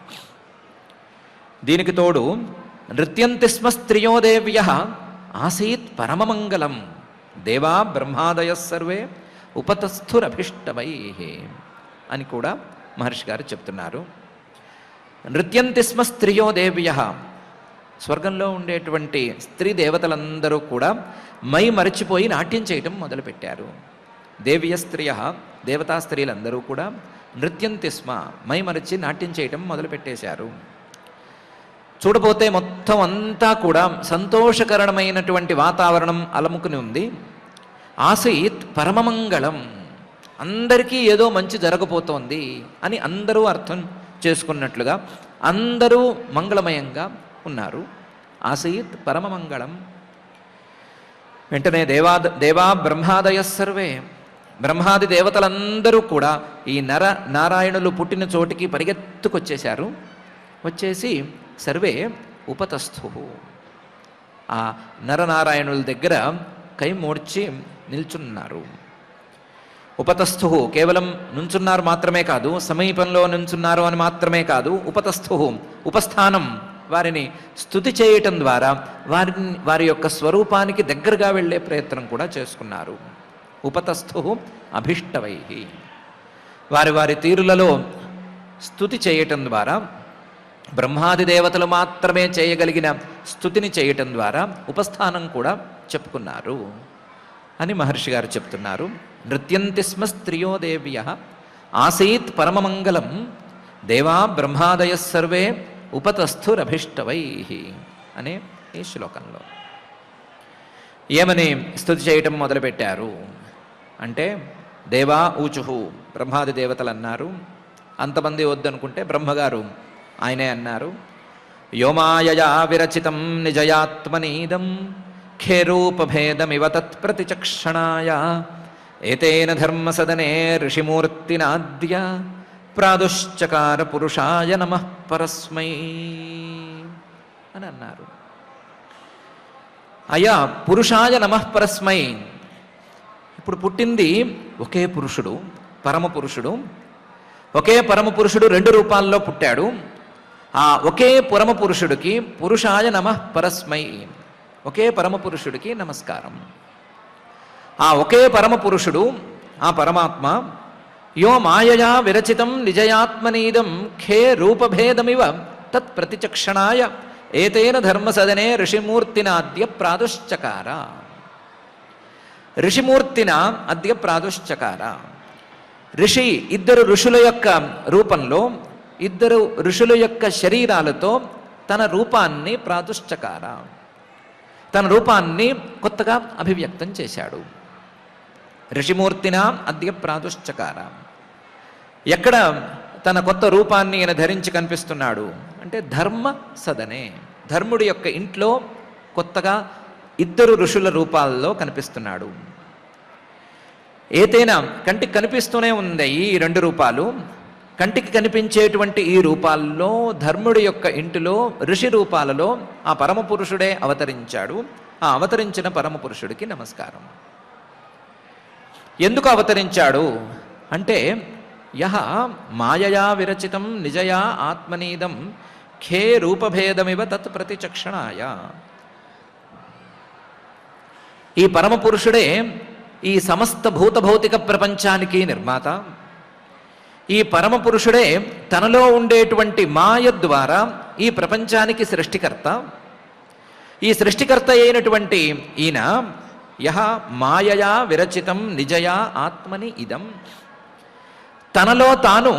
దీనికి తోడు నృత్యంతి స్మ స్త్రియో దేవ్య ఆసీత్ పరమమంగళం దేవా బ్రహ్మాదయ సర్వే ఉపతస్థురభిష్టవై అని కూడా మహర్షి గారు చెప్తున్నారు. నృత్యంతి స్మ స్త్రియో దేవ్య స్వర్గంలో ఉండేటువంటి స్త్రీ దేవతలందరూ కూడా మై మరచిపోయి నాట్యం చేయటం మొదలుపెట్టారు. దేవ్య స్త్రియ దేవతా స్త్రీలందరూ కూడా నృత్యంతి స్మ మై మరచి నాట్యం చేయటం మొదలుపెట్టేశారు. చూడబోతే మొత్తం అంతా కూడా సంతోషకరమైనటువంటి వాతావరణం అలముకుని ఉంది. ఆసీత్ పరమమంగళం అందరికీ ఏదో మంచి జరగబోతోంది అని అందరూ అర్థం చేసుకున్నట్లుగా అందరూ మంగళమయంగా ఉన్నారు. ఆసీత్ పరమమంగళం. వెంటనే దేవా బ్రహ్మాదయ సర్వే బ్రహ్మాది దేవతలందరూ కూడా ఈ నారాయణులు పుట్టిన చోటికి పరిగెత్తుకొచ్చేశారు. వచ్చేసి సర్వే ఉపతస్థు ఆ నరనారాయణుల దగ్గర కై మోడ్చి నిల్చున్నారు. ఉపతస్థు కేవలం నుంచున్నారు మాత్రమే కాదు, సమీపంలో నుంచున్నారు అని మాత్రమే కాదు, ఉపతస్థు ఉపస్థానం వారిని స్తుతి చేయటం ద్వారా వారి యొక్క స్వరూపానికి దగ్గరగా వెళ్ళే ప్రయత్నం కూడా చేసుకున్నారు. ఉపతస్థు అభిష్టవై వారి తీరులలో స్తుతి చేయటం ద్వారా బ్రహ్మాది దేవతలు మాత్రమే చేయగలిగిన స్తుతిని చేయటం ద్వారా ఉపస్థానం కూడా చెప్పుకున్నారు అని మహర్షి గారు చెప్తున్నారు. నృత్యంతి స్మ స్త్రియో దేవ్య ఆసీత్ పరమమంగళం దేవా బ్రహ్మాదయ సర్వే ఉపతస్థురభిష్టవై అనే ఈ శ్లోకంలో ఏమని స్తుతి చేయటం మొదలుపెట్టారు అంటే, దేవా ఊచుహు బ్రహ్మాది దేవతలు అన్నారు. అంతమంది వద్దనుకుంటే బ్రహ్మగారు ఆయనే అన్నారు. యోమాయయా విరచితం నిజయాత్మనీదం ఖేరూపభేదమివ తత్ప్రతిచక్షణాయ ఏతేన ధర్మసదనే ఋషిమూర్తినాద్య ప్రాదుశ్చకార పురుషాయ నమః పరస్మై అని అన్నారు. అయా పురుషాయ నమః పరస్మై. ఇప్పుడు పుట్టింది ఒకే పురుషుడు, పరమపురుషుడు. ఒకే పరమపురుషుడు 2 రూపాల్లో పుట్టాడు. ఆ ఒకే పరమపురుషుడికి పురుషాయ నమః పరస్మై, ఒకే పరమపురుషుడికి నమస్కారం. ఆ ఒకే పరమపురుషుడు ఆ పరమాత్మ యో మాయయా విరచితం నిజయాత్మనీదం ఖే రూపభేదమివ తత్ప్రతిచక్షణాయ ఏతేన ధర్మసదనే ఋషిమూర్తినాద్య ప్రాదుశ్చకార. ఋషిమూర్తిన అద్య ప్రాదుశ్చకార. ఇద్దరు ఋషుల యొక్క రూపంలో, ఇద్దరు ఋషుల యొక్క శరీరాలతో తన రూపాన్ని ప్రాదుశ్చకార, తన రూపాన్ని కొత్తగా అభివ్యక్తం చేశాడు. ఋషిమూర్తిన అద్య ప్రాదుశ్చకార. ఎక్కడ తన కొత్త రూపాన్ని ఈయన ధరించి కనిపిస్తున్నాడు అంటే ధర్మ సదనే, ధర్ముడి యొక్క ఇంట్లో కొత్తగా ఇద్దరు ఋషుల రూపాల్లో కనిపిస్తున్నాడు. ఏతైనా కంటికి కనిపిస్తూనే ఉంది ఈ రెండు రూపాలు. కంటికి కనిపించేటువంటి ఈ రూపాల్లో ధర్ముడి యొక్క ఇంటిలో ఋషి రూపాలలో ఆ పరమపురుషుడే అవతరించాడు. ఆ అవతరించిన పరమపురుషుడికి నమస్కారం. ఎందుకు అవతరించాడు అంటే యహ మాయయా విరచితం నిజయా ఆత్మనీదం ఖే రూపభేదమివ తత్ ప్రతిచక్షణాయ. ఈ పరమపురుషుడే ఈ సమస్త భూతభౌతిక ప్రపంచానికి నిర్మాత. ఈ పరమపురుషుడే తనలో ఉండేటువంటి మాయ ద్వారా ఈ ప్రపంచానికి సృష్టికర్త. ఈ సృష్టికర్త అయినటువంటి ఈయన యహ మాయయా విరచితం నిజయా ఆత్మని ఇదం, తనలో తాను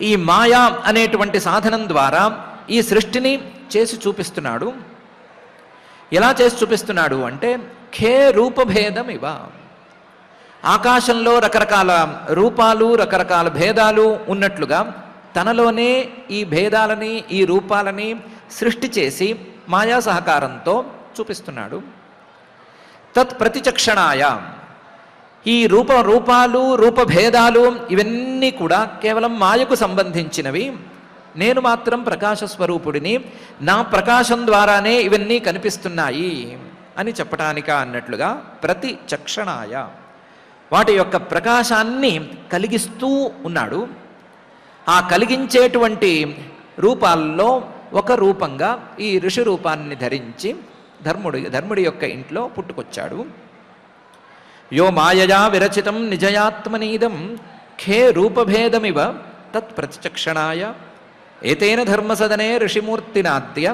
ఈ మాయా అనేటువంటి సాధనం ద్వారా ఈ సృష్టిని చేసి చూపిస్తున్నాడు. ఎలా చేసి చూపిస్తున్నాడు అంటే ఖే రూపభేదం ఇవ. ఆకాశంలో రకరకాల రూపాలు, రకరకాల భేదాలు ఉన్నట్లుగా తనలోనే ఈ భేదాలని, ఈ రూపాలని సృష్టి చేసి మాయా సహకారంతో చూపిస్తున్నాడు. తత్ ప్రతిచక్షణాయ. ఈ రూపాలు, రూపభేదాలు ఇవన్నీ కూడా కేవలం మాయకు సంబంధించినవి. నేను మాత్రం ప్రకాశ స్వరూపుడిని, నా ప్రకాశం ద్వారానే ఇవన్నీ కనిపిస్తున్నాయి అని చెప్పటానిక అన్నట్లుగా ప్రతిచక్షణాయ, వాటి యొక్క ప్రకాశాన్ని కలిగిస్తూ ఉన్నాడు. ఆ కలిగించేటువంటి రూపాల్లో ఒక రూపంగా ఈ ఋషి రూపాన్ని ధరించి ధర్ముడి యొక్క ఇంట్లో పుట్టుకొచ్చాడు. యో మాయయా విరచితం నిజయాత్మనీదం ఖే రూపభేదమివ తత్ ప్రతిచక్షణాయ ఏతేన ధర్మసదనే ఋషిమూర్తినాద్య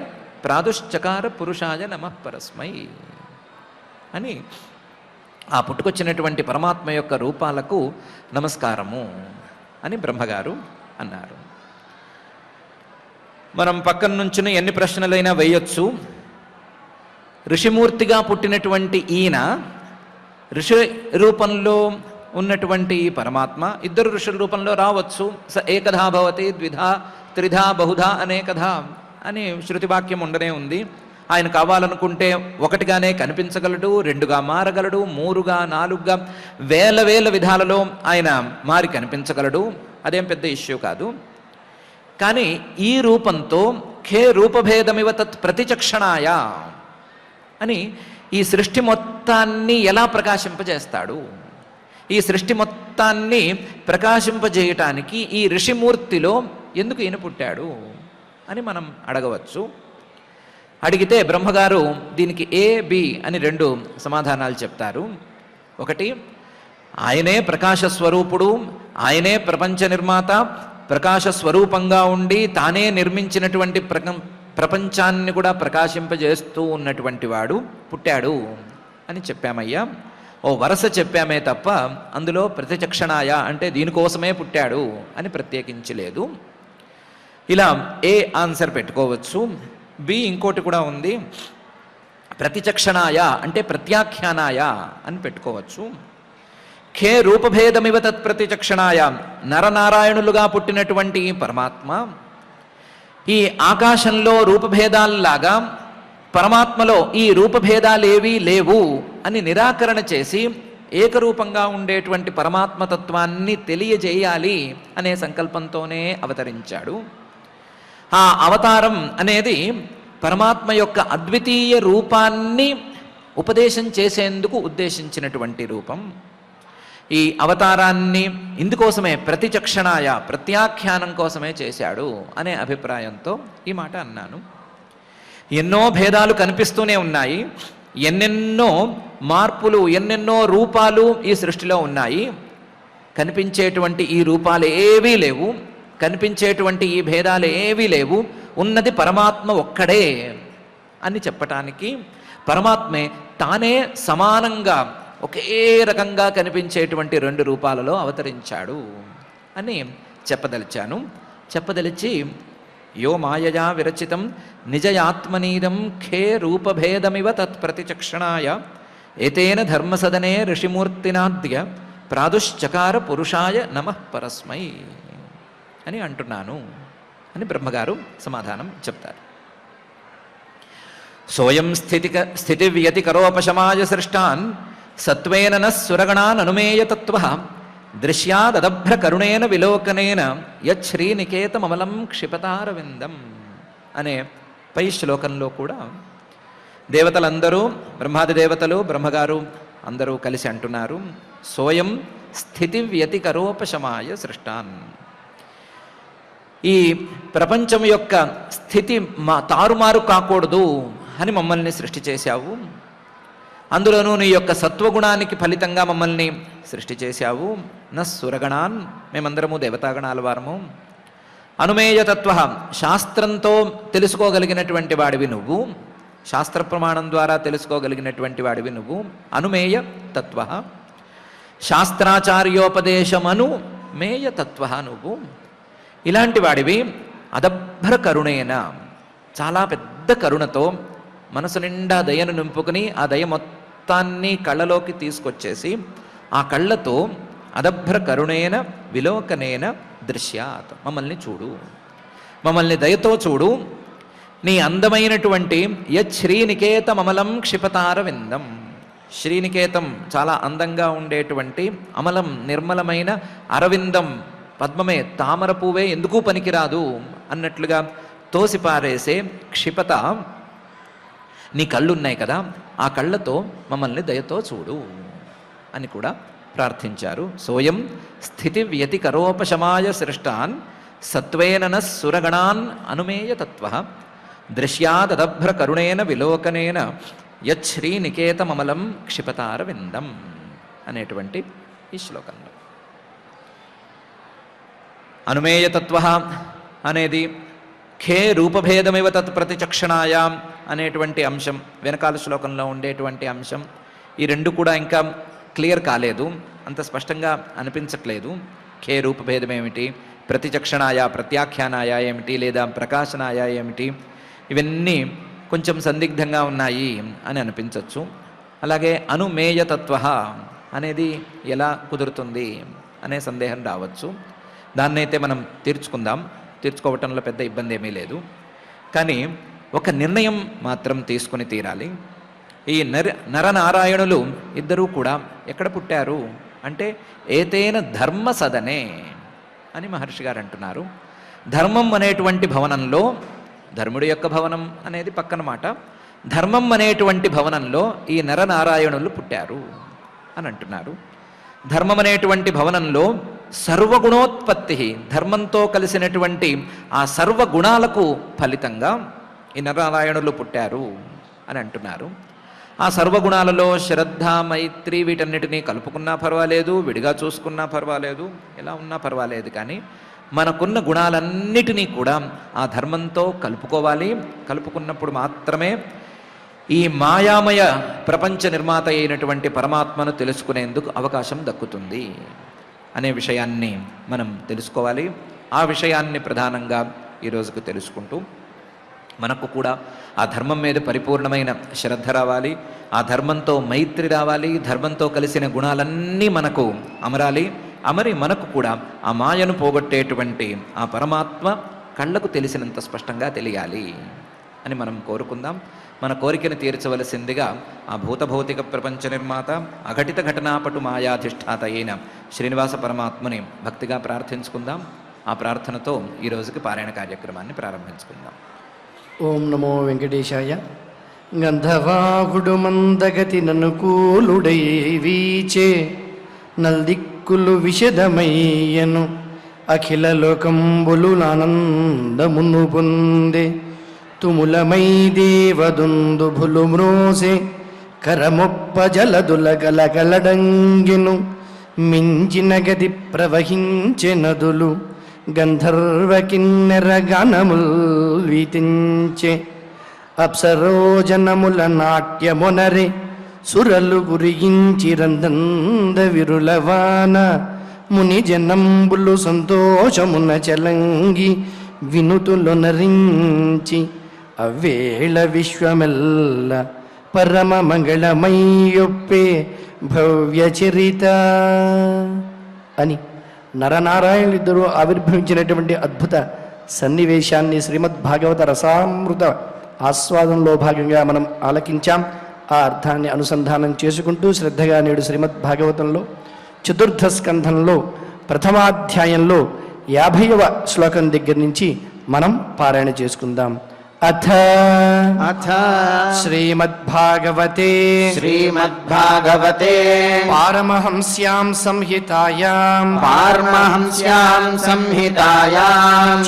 ప్రాదుశ్చకార పురుషాయ నమః పరస్మై అని ఆ పుట్టుకొచ్చినటువంటి పరమాత్మ యొక్క రూపాలకు నమస్కారము అని బ్రహ్మగారు అన్నారు. మనం పక్కన నుంచుని ఎన్ని ప్రశ్నలైనా వేయొచ్చు. ఋషిమూర్తిగా పుట్టినటువంటి ఈయన, ఋషి రూపంలో ఉన్నటువంటి పరమాత్మ ఇద్దరు ఋషుల రూపంలో రావచ్చు. స ఏకధా భవతి ద్విధా త్రిధా బహుధా అనేకధా అని శృతివాక్యం ఉండనే ఉంది. ఆయన కావాలనుకుంటే ఒకటిగానే కనిపించగలడు, రెండుగా మారగలడు, మూడుగా, నాలుగుగా, వేల వేల విధాలలో ఆయన మారి కనిపించగలడు. అదేం పెద్ద ఇష్యూ కాదు. కానీ ఈ రూపంతో ఖే రూపభేదమివ తత్ ప్రతిచక్షణాయ అని ఈ సృష్టి మొత్తాన్ని ఎలా ప్రకాశింపజేస్తాడు, ఈ సృష్టి మొత్తాన్ని ప్రకాశింపజేయటానికి ఈ ఋషిమూర్తిలో ఎందుకు ఈయన పుట్టాడు అని మనం అడగవచ్చు. అడిగితే బ్రహ్మగారు దీనికి ఏ, బి అని రెండు సమాధానాలు చెప్తారు. ఒకటి, ఆయనే ప్రకాశ స్వరూపుడు, ఆయనే ప్రపంచ నిర్మాత, ప్రకాశ స్వరూపంగా ఉండి తానే నిర్మించినటువంటి ప్రపంచాన్ని కూడా ప్రకాశింపజేస్తూ ఉన్నటువంటి వాడు పుట్టాడు అని చెప్పామయ్యా. ఓ వరస చెప్పామే తప్ప అందులో ప్రతిచక్షణాయ అంటే దీనికోసమే పుట్టాడు అని ప్రత్యేకించి లేదు. ఇలా ఏ ఆన్సర్ పెట్టుకోవచ్చు. బి ఇంకోటి కూడా ఉంది, ప్రతిచక్షణాయ అంటే ప్రత్యాఖ్యానాయ అని పెట్టుకోవచ్చు. ఖే రూపభేదమివ తత్ ప్రతిచక్షణాయ, నరనారాయణులుగా పుట్టినటువంటి పరమాత్మ ఈ ఆకాశంలో రూపభేదాల్లాగా పరమాత్మలో ఈ రూపభేదాలేవీ లేవు అని నిరాకరణ చేసి ఏకరూపంగా ఉండేటువంటి పరమాత్మతత్వాన్ని తెలియజేయాలి అనే సంకల్పంతోనే అవతరించాడు. ఆ అవతారం అనేది పరమాత్మ యొక్క అద్వితీయ రూపాన్ని ఉపదేశం చేసేందుకు ఉద్దేశించినటువంటి రూపం. ఈ అవతారాన్ని ఇందుకోసమే ప్రతిచక్షణాయ ప్రత్యాఖ్యానం కోసమే చేశాడు అనే అభిప్రాయంతో ఈ మాట అన్నాను. ఎన్నో భేదాలు కనిపిస్తూనే ఉన్నాయి, ఎన్నెన్నో మార్పులు, ఎన్నెన్నో రూపాలు ఈ సృష్టిలో ఉన్నాయి. కనిపించేటువంటి ఈ రూపాలు ఏవీ లేవు, కనిపించేటువంటి ఈ భేదాలు ఏవీ లేవు, ఉన్నది పరమాత్మ ఒక్కడే అని చెప్పటానికి పరమాత్మే తానే సమానంగా ఒకే రకంగా కనిపించేటువంటి 2 రూపాలలో అవతరించాడు అని చెప్పదలిచి యో మాయయా విరచితం నిజయాత్మనీదం ఖే రూపభేదమివ తత్ప్రతిచక్షణాయ ఏతేన ధర్మసదనే ఋషిమూర్తినాద్య ప్రాదుశ్చకార పురుషాయ నమః పరస్మై అని అంటున్నాను అని బ్రహ్మగారు సమాధానం చెప్తారు. సోయం స్థితివ్యతికరోపశమాయ సృష్టాన్ సత్వేన నః సురగణాన్ అనుమేయతత్వః దృశ్యాదభ్రకరుణేన విలోకనేన యశ్రీనికేతమమలం క్షిపతారవిందం అనే పై శ్లోకంలో కూడా దేవతలందరూ, బ్రహ్మాది దేవతలు, బ్రహ్మగారు అందరూ కలిసి అంటున్నారు, సోయం స్థితివ్యతికరోపశమాయ సృష్టాన్. ఈ ప్రపంచం యొక్క స్థితి తారుమారు కాకూడదు అని మమ్మల్ని సృష్టి చేశావు. అందులోనూ నీ యొక్క సత్వగుణానికి ఫలితంగా మమ్మల్ని సృష్టి చేశావు. నస్సురగణాన్, మేమందరము దేవతాగణాల వారము. అనుమేయతత్వ, శాస్త్రంతో తెలుసుకోగలిగినటువంటి వాడివి నువ్వు, శాస్త్ర ప్రమాణం ద్వారా తెలుసుకోగలిగినటువంటి వాడివి నువ్వు. అనుమేయ తత్వ, శాస్త్రాచార్యోపదేశమను మేయ తత్వ నువ్వు. ఇలాంటి వాడివి. అదభ్ర కరుణేన, చాలా పెద్ద కరుణతో మనసు నిండా దయను నింపుకుని ఆ దయ మొత్తాన్ని కళ్ళలోకి తీసుకొచ్చేసి ఆ కళ్ళతో అదభ్ర కరుణేన విలోకనేన దృశ్యాత్, మమ్మల్ని చూడు, మమ్మల్ని దయతో చూడు. నీ అందమైనటువంటి యశ్రీనికేతమమలం క్షిపతార విందం, శ్రీనికేతం చాలా అందంగా ఉండేటువంటి అమలం నిర్మలమైన అరవిందం, పద్మమే, తామర పువ్వే ఎందుకు పనికిరాదు అన్నట్లుగా తోసిపారేసే క్షిపత నీ కళ్ళున్నాయి కదా, ఆ కళ్ళతో మమ్మల్ని దయతో చూడు అని కూడా ప్రార్థించారు. సోయం స్థితి వ్యతికరోపశమాయ సృష్టాన్ సత్వేన నః సురగణాన్ అనుమేయతత్వ దృశ్యాదభ్ర కరుణేన విలోకనేన యశ్రీనికేతమమలం క్షిపతార విందం అనేటువంటి ఈ శ్లోకంలో అనుమేయతత్వ అనేది ఖే రూపభేదమివ తత్ ప్రతిచక్షణాయ అనేటువంటి అంశం, వెనకాల శ్లోకంలో ఉండేటువంటి అంశం. ఈ రెండు కూడా ఇంకా క్లియర్ కాలేదు, అంత స్పష్టంగా అనిపించట్లేదు. ఖే రూపభేదం ఏమిటి, ప్రతిచక్షణాయ ప్రత్యాఖ్యానాయ ఏమిటి, లేదా ప్రకాశనాయ ఏమిటి, ఇవన్నీ కొంచెం సందిగ్ధంగా ఉన్నాయి అని అనిపించవచ్చు. అలాగే అనుమేయతత్వ అనేది ఎలా కుదురుతుంది అనే సందేహం రావచ్చు. దాన్నైతే మనం తీర్చుకోవటంలో పెద్ద ఇబ్బంది ఏమీ లేదు. కానీ ఒక నిర్ణయం మాత్రం తీసుకుని తీరాలి. ఈ నరనారాయణులు ఇద్దరూ కూడా ఎక్కడ పుట్టారు అంటే ఏతేన ధర్మ సదనే అని మహర్షి గారు అంటున్నారు. ధర్మం అనేటువంటి భవనంలో, ధర్ముడి యొక్క భవనం అనేది పక్కన మాట, ధర్మం అనేటువంటి భవనంలో ఈ నరనారాయణులు పుట్టారు అని అంటున్నారు. ధర్మం అనేటువంటి భవనంలో సర్వగుణోత్పత్తి, ధర్మంతో కలిసినటువంటి ఆ సర్వగుణాలకు ఫలితంగా ఈ నరనారాయణులు పుట్టారు అని అంటున్నారు. ఆ సర్వగుణాలలో శ్రద్ధ, మైత్రి వీటన్నిటినీ కలుపుకున్నా పర్వాలేదు, విడిగా చూసుకున్నా పర్వాలేదు, ఎలా ఉన్నా పర్వాలేదు, కానీ మనకున్న గుణాలన్నిటినీ కూడా ఆ ధర్మంతో కలుపుకోవాలి. కలుపుకున్నప్పుడు మాత్రమే ఈ మాయామయ ప్రపంచ నిర్మాత అయినటువంటి పరమాత్మను తెలుసుకునేందుకు అవకాశం దక్కుతుంది అనే విషయాన్ని మనం తెలుసుకోవాలి. ఆ విషయాన్ని ప్రధానంగా ఈరోజుకు తెలుసుకుంటూ మనకు కూడా ఆ ధర్మం మీద పరిపూర్ణమైన శ్రద్ధ రావాలి, ఆ ధర్మంతో మైత్రి రావాలి, ధర్మంతో కలిసిన గుణాలన్నీ మనకు అమరాలి. అమరి మనకు కూడా ఆ మాయను పోగొట్టేటువంటి ఆ పరమాత్మ కళ్ళకు తెలిసినంత స్పష్టంగా తెలియాలి అని మనం కోరుకుందాం. మన కోరికను తీర్చవలసిందిగా ఆ భూతభౌతిక ప్రపంచ నిర్మాత అఘటిత ఘటనాపటు మాయాధిష్ఠాత అయిన శ్రీనివాస పరమాత్మని భక్తిగా ప్రార్థించుకుందాం. ఆ ప్రార్థనతో ఈ రోజుకి పారాయణ కార్యక్రమాన్ని ప్రారంభించుకుందాం. ఓం నమో వెంకటేశాయ. గంధవాహుడు మందగతి ననుకూలుడై వీచే నల్దిక్కులు విషదమయ్యను అఖిల లోకంబులు ఆనందమును పొందే తుములమై దేవదుందుభులు మ్రోసే కరమొప్ప జలదుల గలగలడంగిను మించిన గది ప్రవహించె నదులు గంధర్వ కిన్నెర గానముల్ వీతించే అప్సరోజనముల నాట్యమునరే సురలు గురిగించిరందంద విరులవాన ముని జనంబులు సంతోషమున చలంగి వినుతులొనరించి అవేళ విశ్వమెల్ల పరమ మంగళమయ్యొప్పే భవ్య చరిత అని నరనారాయణులిద్దరూ ఆవిర్భవించినటువంటి అద్భుత సన్నివేశాన్ని శ్రీమద్ భాగవత రసామృత ఆస్వాదంలో భాగంగా మనం ఆలకించాం. ఆ అర్థాన్ని అనుసంధానం చేసుకుంటూ శ్రద్ధగా నేడు శ్రీమద్ భాగవతంలో చతుర్థ స్కంధంలో ప్రథమాధ్యాయంలో 50వ శ్లోకం దగ్గర నుంచి మనం పారాయణ చేసుకుందాం. అథ శ్రీమద్భాగవతే పారమహంస్యాం సంహితాయాం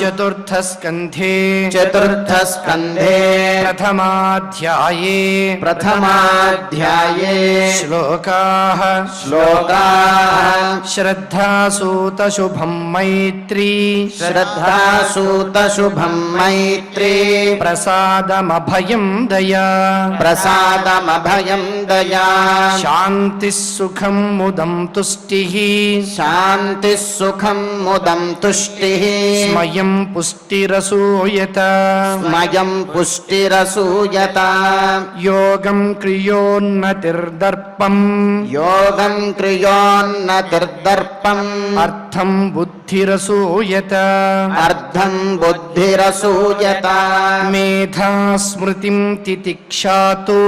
చతుర్థ స్కంధే ప్రథమాధ్యాయే శ్లోకాః శ్రద్ధాసూత శుభం మైత్రీ ప్రసాదమభయం దయా శాంతి సుఖం ముదం తుష్టిః స్మయం పుష్టిరసూయత యోగం క్రియోన్నతిర్దర్పం అర్థం బుద్ధిరసూయత మేధా స్మృతిం తితిక్షాతు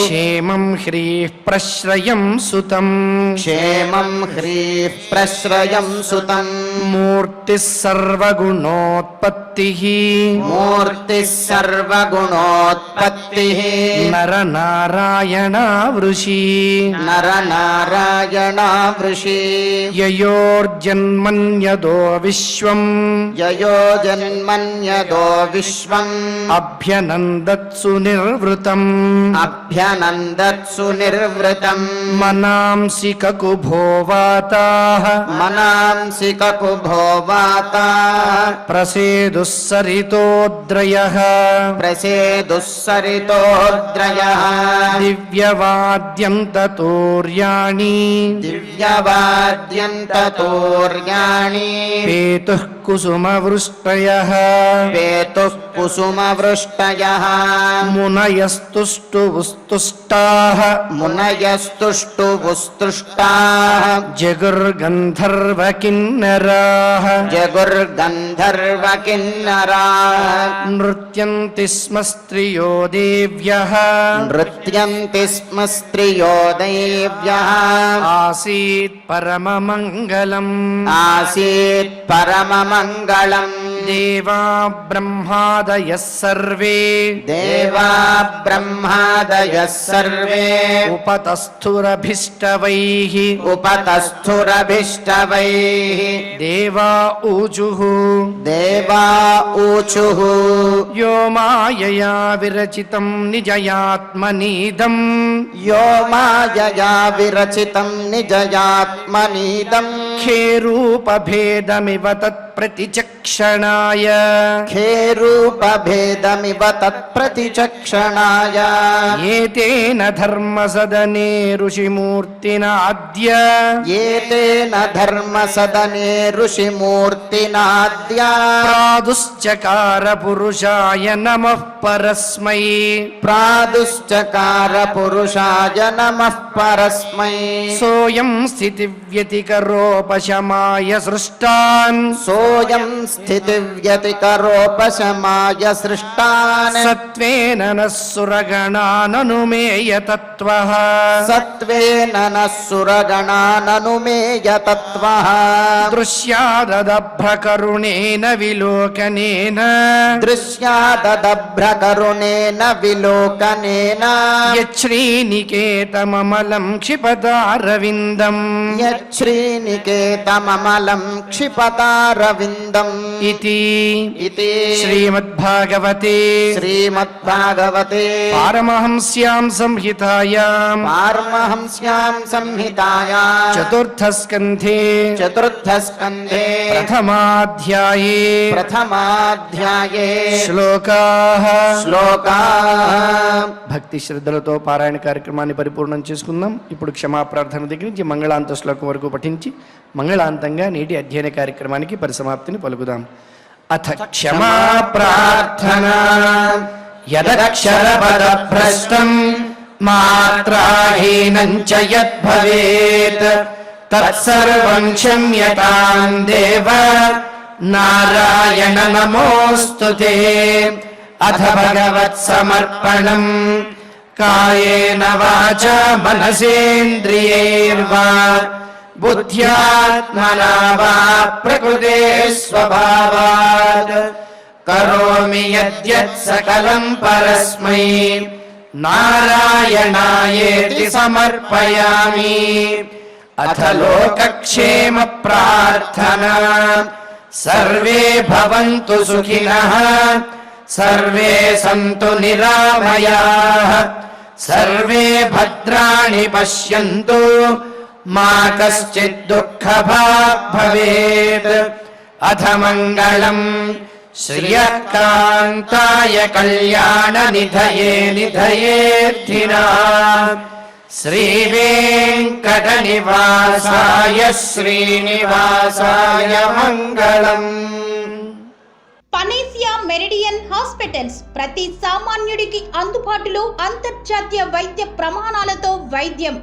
క్షేమం హ్రీః ప్రశ్రయం సుతం మూర్తిః సర్వగుణోత్పత్తిః నరనారాయణ వృషి యయోర్జన్మన్యదో విశ్వం అభ్యనందత్సు నిర్వృతం మనాంసి కకుభోవాతాః ప్రసేదుస్సరితోద్రయః దివ్యవాద్యంతతోర్యాణి పేతుః కుసుమవృష్టయః మునయస్తుష్టువుస్తుష్టాః జగుర్గంధర్వకిన్నరాః నృత్యంతి స్మ స్త్రియో దేవ్యః ఆసీత్ పరమమంగళం దేవా బ్రహ్మాదయః సర్వే ఉపతస్థురభిష్టవైః దేవా ఊచుః యో మాయయా విరచితం నిజయాత్మనీదం ఖేరూపభేదమివ తత్ప్రతిచక్షణాయ ఏతేన ధర్మసదనే ఋషిమూర్తినా అద్య ప్రాదుశ్చకార పురుషాయ నమః పరస్మై సోయం స్థితివ్యతికరోపశమాయ సృష్టాన్ సత్వేన నః సురగణాననుమేయ తత్వః దృశ్యాదభ్రకరుణేన విలోకనేన యచ్శ్రీనికేతమమలం క్షిపతారవిందం ముఖారవిందం ఇతి ఇతి శ్రీమద్భాగవతే శ్రీమద్భాగవతే పారమహంస్యాం సంహితాయాం పారమహంస్యాం సంహితాయాం చతుర్థస్కంధే చతుర్థస్కంధే ప్రథమాధ్యాయే ప్రథమాధ్యాయే శ్లోకాః శ్లోకాః. భక్తి శ్రద్ధలతో పారాయణ కార్యక్రమాన్ని పరిపూర్ణం చేసుకుందాం. ఇప్పుడు క్షమాప్రార్థన దగ్గర నుంచి మంగళాంత శ్లోకం వరకు పఠించి మంగళాంతంగా నేటి అధ్యయన కార్యక్రమానికి పరిసమాప్తిని పలుకుదాం. అథ క్షమా ప్రార్థనా యదక్షరపదభ్రష్టం మాత్రాహీనం చ యద్భవేత్ తత్సర్వం క్షమ్యతాం దేవ నారాయణ నమోస్తుతే. అథ భగవత్ సమర్పణం కాయేన వాచా మనసేంద్రియైర్వా బుద్ధ్యాత్మనా వా ప్రకృతే స్వభావాత్ కరోమి యద్యత్ సకలం పరస్మై నారాయణాయేతి సమర్పయామి. అథ లోకక్షేమ ప్రార్థనా సర్వే భవంతు సుఖినః సర్వే సంతు నిరామయాః సర్వే భద్రాణి పశ్యంతు మా కశ్చిద్ దుఃఖభాగ్ భవేత్. అథ మంగళం శ్రియకాంతాయ కళ్యాణ నిధయే నిధయేర్థినాం శ్రీవేంకట నివాసాయ శ్రీనివాసాయ మంగళం. పనేసియా మెరిడియన్ హాస్పిటల్స్ ప్రతి సామాన్యుడికి అందుబాటులో అంతర్జాతీయ వైద్య ప్రమాణాలతో వైద్యం,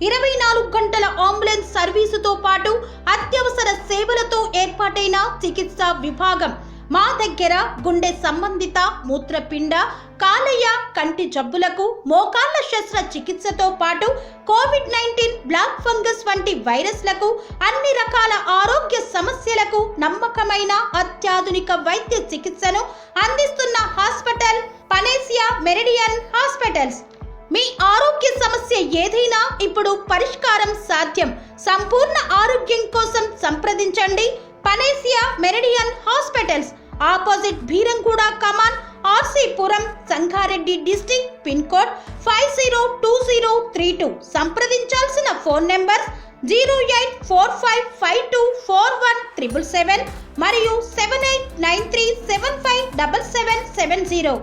24 గంటల అంబులెన్స్ సర్వీసుతో పాటు అత్యవసర సేవలతో ఏర్పాటైన చికిత్సా విభాగం. మా దగ్గర గుండె సంబంధిత, మూత్రపిండ, కాలేయ, కంటి జబ్బులకు, మోకాళ్ల శస్త్ర చికిత్సతో పాటు కోవిడ్-19, బ్లాక్ ఫంగస్ వంటి వైరస్లకు, అన్ని రకాల ఆరోగ్య సమస్యలకు నమ్మకమైన అత్యాధునిక వైద్య చికిత్సను అందిస్తున్న హాస్పిటల్ పనేసియా మెరిడియన్ హాస్పిటల్స్. మీ ఆరోగ్య సమస్య ఏదైనా ఇప్పుడు పరిష్కారం సాధ్యం. సంపూర్ణ ఆరోగ్యం కోసం సంప్రదించండి Panacea Meridian hospitals. Opposite Bheeramguda కమాన్, RC Puram, Sangareddy district. Pin code 502032. సంప్రదించాల్సిన ఫోన్ నెంబర్ 0845524177 మరియు 7893757770.